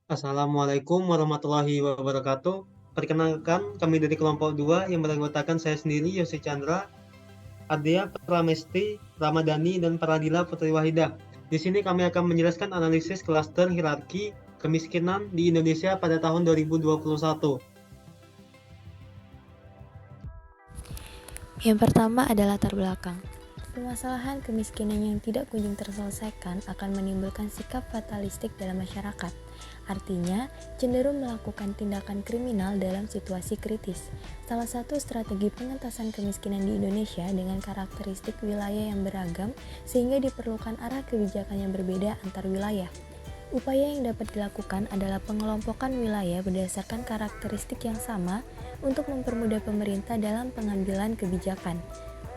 Assalamualaikum warahmatullahi wabarakatuh. Perkenalkan, kami dari kelompok 2 yang beranggotakan saya sendiri, Yosi Chandra, Adea Pramesti, Ramadhani, dan Pradila Putri Wahidah. Di sini kami akan menjelaskan analisis klaster hierarki kemiskinan di Indonesia pada tahun 2021. Yang pertama adalah latar belakang. Permasalahan kemiskinan yang tidak kunjung terselesaikan akan menimbulkan sikap fatalistik dalam masyarakat. Artinya, cenderung melakukan tindakan kriminal dalam situasi kritis. Salah satu strategi pengentasan kemiskinan di Indonesia dengan karakteristik wilayah yang beragam sehingga diperlukan arah kebijakan yang berbeda antar wilayah. Upaya yang dapat dilakukan adalah pengelompokan wilayah berdasarkan karakteristik yang sama untuk mempermudah pemerintah dalam pengambilan kebijakan.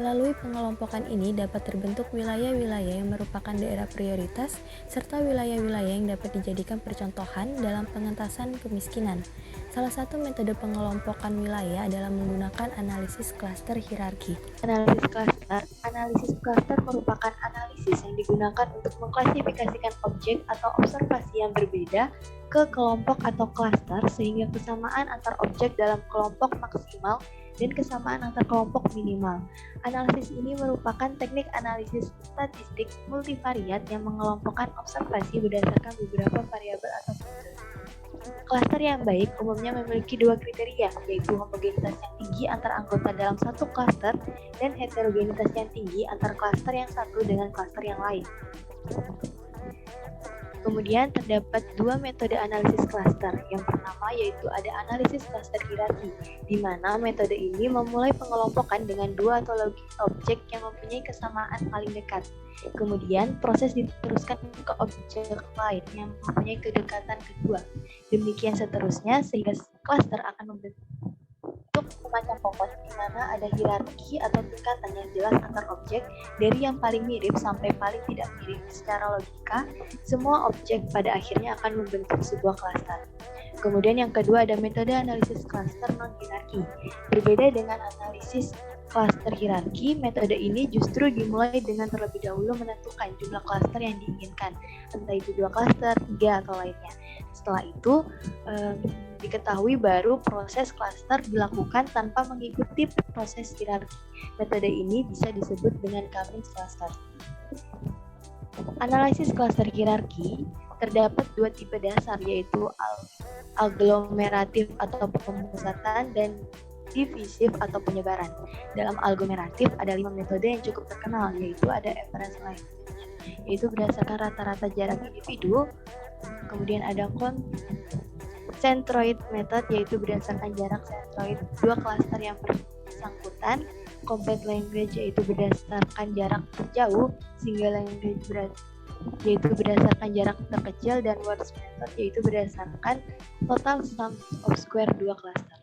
Melalui pengelompokan ini dapat terbentuk wilayah-wilayah yang merupakan daerah prioritas serta wilayah-wilayah yang dapat dijadikan percontohan dalam pengentasan kemiskinan. Salah satu metode pengelompokan wilayah adalah menggunakan analisis klaster hierarki. Analisis klaster merupakan analisis yang digunakan untuk mengklasifikasikan objek atau observasi yang berbeda ke kelompok atau klaster sehingga kesamaan antar objek dalam kelompok maksimal dan kesamaan antar kelompok minimal. Analisis ini merupakan teknik analisis statistik multivariat yang mengelompokkan observasi berdasarkan beberapa variabel atau faktor. Klaster yang baik umumnya memiliki dua kriteria, yaitu homogenitas yang tinggi antar anggota dalam satu klaster dan heterogenitas yang tinggi antar klaster yang satu dengan klaster yang lain. Kemudian terdapat dua metode analisis klaster. Yang pertama yaitu ada analisis klaster hierarki, di mana metode ini memulai pengelompokan dengan dua atau lebih objek yang mempunyai kesamaan paling dekat. Kemudian proses diteruskan ke objek lain yang mempunyai kedekatan kedua. Demikian seterusnya sehingga klaster akan membentuk semacam pokok di mana ada hierarki atau tingkatan yang jelas antar objek dari yang paling mirip sampai paling tidak mirip. Secara logika, semua objek pada akhirnya akan membentuk sebuah klaster. Kemudian yang kedua ada metode analisis klaster non-hierarki. Berbeda dengan analisis klaster hierarki, metode ini justru dimulai dengan terlebih dahulu menentukan jumlah klaster yang diinginkan, entah itu 2 klaster, 3, atau lainnya. Setelah itu, diketahui baru proses klaster dilakukan tanpa mengikuti proses hierarki. Metode ini bisa disebut dengan Cummings cluster. Analisis klaster hierarki terdapat dua tipe dasar, yaitu aglomeratif atau pemusatan dan divisif atau penyebaran. Dalam aglomeratif ada 5 metode yang cukup terkenal, yaitu ada Everest line, yaitu berdasarkan rata-rata jarak individu. Kemudian ada centroid method, yaitu berdasarkan jarak centroid dua klaster yang bersangkutan. Compact language, yaitu berdasarkan jarak terjauh. Single language yaitu berdasarkan jarak terkecil, dan words method yaitu berdasarkan total sum of square dua klaster.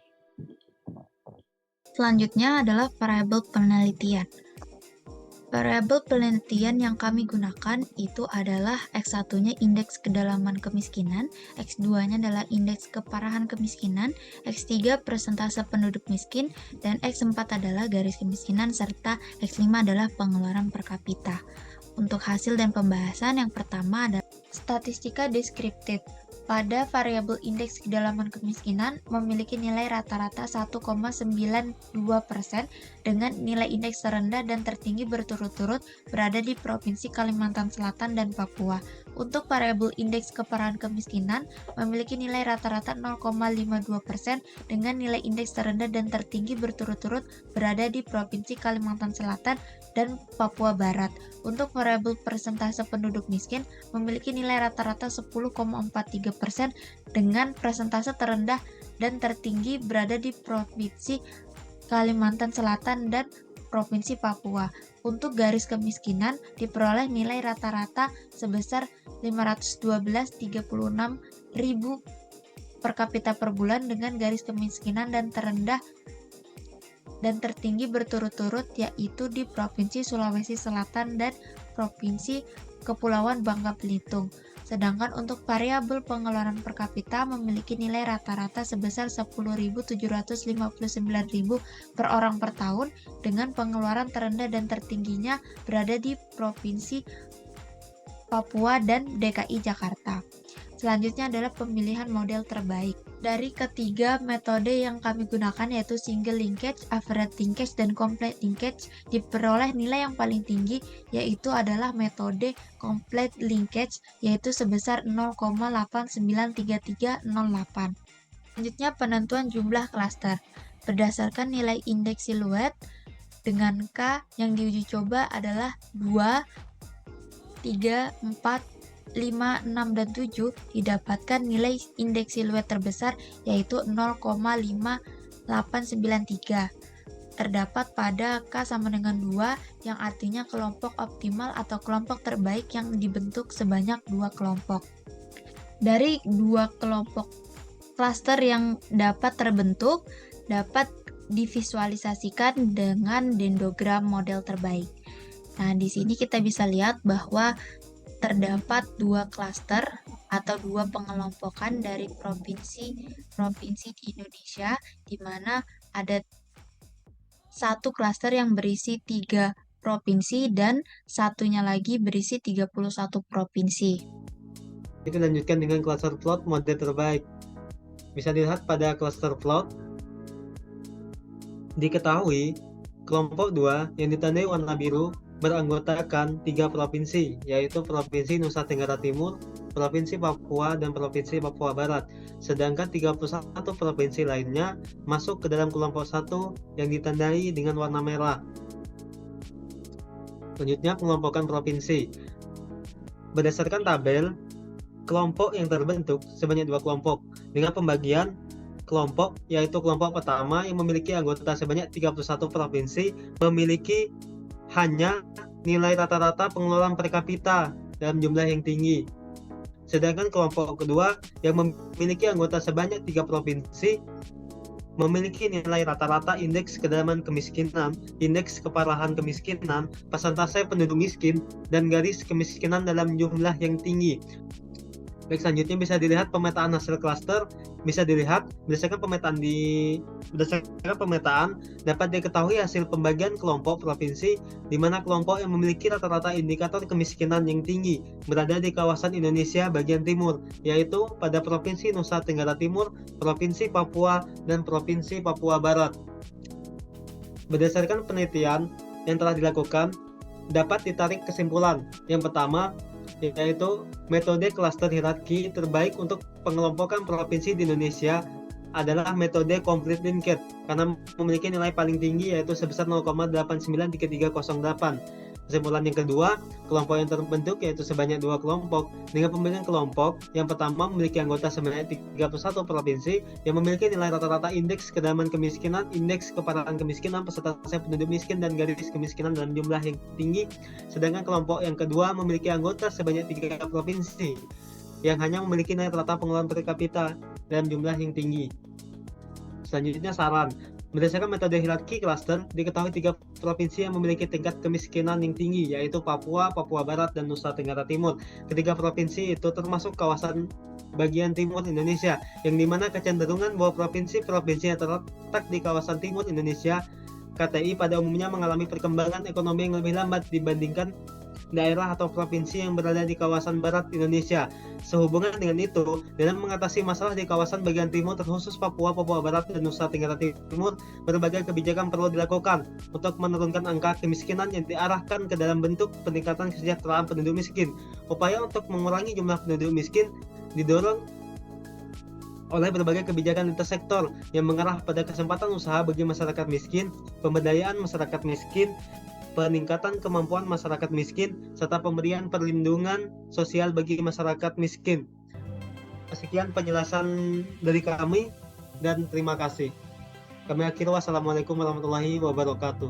Selanjutnya adalah variabel penelitian. Variabel penelitian yang kami gunakan itu adalah X1-nya indeks kedalaman kemiskinan, X2-nya adalah indeks keparahan kemiskinan, X3 persentase penduduk miskin, dan X4 adalah garis kemiskinan, serta X5 adalah pengeluaran per kapita. Untuk hasil dan pembahasan, yang pertama adalah statistika deskriptif. Pada variabel indeks kedalaman kemiskinan memiliki nilai rata-rata 1,92% dengan nilai indeks terendah dan tertinggi berturut-turut berada di Provinsi Kalimantan Selatan dan Papua. Untuk variabel indeks keparahan kemiskinan memiliki nilai rata-rata 0,52% dengan nilai indeks terendah dan tertinggi berturut-turut berada di Provinsi Kalimantan Selatan dan Papua Barat. Untuk variabel persentase penduduk miskin memiliki nilai rata-rata 10,43% dengan persentase terendah dan tertinggi berada di Provinsi Kalimantan Selatan dan Provinsi Papua. Untuk garis kemiskinan diperoleh nilai rata-rata sebesar 512,36 ribu per kapita per bulan dengan garis kemiskinan dan terendah dan tertinggi berturut-turut yaitu di Provinsi Sulawesi Selatan dan Provinsi Kepulauan Bangka Belitung. Sedangkan untuk variabel pengeluaran per kapita memiliki nilai rata-rata sebesar 10.759.000 per orang per tahun dengan pengeluaran terendah dan tertingginya berada di Provinsi Papua dan DKI Jakarta. Selanjutnya adalah pemilihan model terbaik. Dari ketiga metode yang kami gunakan yaitu single linkage, average linkage, dan complete linkage, diperoleh nilai yang paling tinggi yaitu adalah metode complete linkage yaitu sebesar 0,893308. Selanjutnya penentuan jumlah klaster. Berdasarkan nilai indeks siluet dengan K yang diuji coba adalah 2, 3, 4, 5, 6, dan 7 didapatkan nilai indeks siluet terbesar yaitu 0,5893. Terdapat pada K sama dengan 2 yang artinya kelompok optimal atau kelompok terbaik yang dibentuk sebanyak 2 kelompok. Dari 2 kelompok klaster yang dapat terbentuk dapat divisualisasikan dengan dendrogram model terbaik. Nah, di sini kita bisa lihat bahwa terdapat 2 klaster atau 2 pengelompokan dari provinsi di Indonesia, di mana ada satu klaster yang berisi 3 provinsi dan satunya lagi berisi 31 provinsi. Kita lanjutkan dengan cluster plot model terbaik. Bisa dilihat pada cluster plot, diketahui kelompok 2 yang ditandai warna biru beranggotakan 3 provinsi, yaitu Provinsi Nusa Tenggara Timur, Provinsi Papua, dan Provinsi Papua Barat. Sedangkan 31 provinsi lainnya masuk ke dalam kelompok 1 yang ditandai dengan warna merah. Selanjutnya pengelompokan provinsi. Berdasarkan tabel, kelompok yang terbentuk sebanyak 2 kelompok dengan pembagian kelompok, yaitu kelompok pertama yang memiliki anggota sebanyak 31 provinsi memiliki hanya nilai rata-rata pengeluaran per kapita dalam jumlah yang tinggi. Sedangkan kelompok kedua yang memiliki anggota sebanyak 3 provinsi memiliki nilai rata-rata indeks kedalaman kemiskinan, indeks keparahan kemiskinan, persentase penduduk miskin, dan garis kemiskinan dalam jumlah yang tinggi. Baik, selanjutnya bisa dilihat pemetaan hasil klaster. Bisa dilihat berdasarkan pemetaan dapat diketahui hasil pembagian kelompok provinsi di mana kelompok yang memiliki rata-rata indikator kemiskinan yang tinggi berada di kawasan Indonesia bagian timur, yaitu pada Provinsi Nusa Tenggara Timur, Provinsi Papua, dan Provinsi Papua Barat. Berdasarkan penelitian yang telah dilakukan, dapat ditarik kesimpulan. Yang pertama, yaitu metode klaster hierarki terbaik untuk pengelompokan provinsi di Indonesia adalah metode complete linkage karena memiliki nilai paling tinggi yaitu sebesar 0,893308. Kesimpulan yang kedua, kelompok yang terbentuk yaitu sebanyak 2 kelompok dengan pembagian kelompok. Yang pertama memiliki anggota sebanyak 31 provinsi yang memiliki nilai rata-rata indeks kedalaman kemiskinan, indeks keparahan kemiskinan, persentase penduduk miskin, dan garis kemiskinan dalam jumlah yang tinggi. Sedangkan kelompok yang kedua memiliki anggota sebanyak 3 provinsi yang hanya memiliki nilai rata pengeluaran per kapita dalam jumlah yang tinggi. Selanjutnya saran. Berdasarkan metode hierarki klaster, diketahui 3 provinsi yang memiliki tingkat kemiskinan yang tinggi, yaitu Papua, Papua Barat, dan Nusa Tenggara Timur. Ketiga provinsi itu termasuk kawasan bagian timur Indonesia, yang dimana kecenderungan bahwa provinsi-provinsi yang terletak di kawasan timur Indonesia, KTI pada umumnya mengalami perkembangan ekonomi yang lebih lambat dibandingkan daerah atau provinsi yang berada di kawasan barat Indonesia. Sehubungan dengan itu, dalam mengatasi masalah di kawasan bagian timur terkhusus Papua, Papua Barat, dan Nusa Tenggara Timur, berbagai kebijakan perlu dilakukan untuk menurunkan angka kemiskinan yang diarahkan ke dalam bentuk peningkatan kesejahteraan penduduk miskin. Upaya untuk mengurangi jumlah penduduk miskin didorong oleh berbagai kebijakan lintas sektor yang mengarah pada kesempatan usaha bagi masyarakat miskin, pemberdayaan masyarakat miskin, peningkatan kemampuan masyarakat miskin, serta pemberian perlindungan sosial bagi masyarakat miskin. Sekian penjelasan dari kami dan terima kasih. Kami akhiri, wassalamualaikum warahmatullahi wabarakatuh.